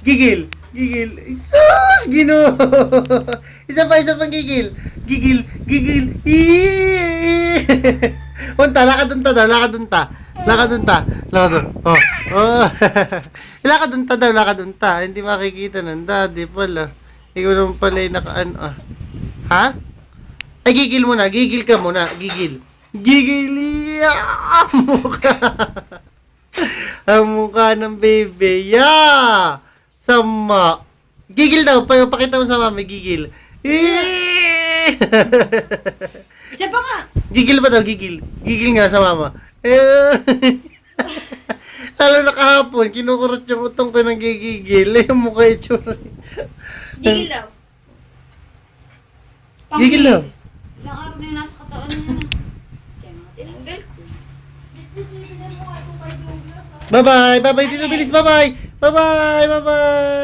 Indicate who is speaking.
Speaker 1: Gigil. Gigil. Sus! Ginoo! Isa pang gigil. Gigil. Gigil. Unta, lakad unta daw. Lakad unta. Lakad unta. Lakad unta. Oh. Oh. Lakad unta daw. Lakad unta. Hindi makikita ng daddy pala. Ikaw naman pala yung nakaan. Ah. Ha? Ay, gigil muna. Gigil ka muna. Gigil. Gigil. Yeah! Mukha. Ang mukha ng baby. Yeah! Sama. Gigil daw. Pakita mo sa mami. Gigil.
Speaker 2: Isa pa nga.
Speaker 1: Gigil ba daw? Gigil. Gigil nga sa mama. Lalo na kahapon, kinukurot yung utong ko ng gigigil. Yung mukha itsura.
Speaker 2: Gigil daw.
Speaker 1: Gigil daw.
Speaker 2: Ilang araw na yung nasa katawan niya na. Kaya mga tinanggal ko.
Speaker 1: Bye-bye. Bye-bye. Dito bilis. Bye-bye. Bye-bye. Bye-bye.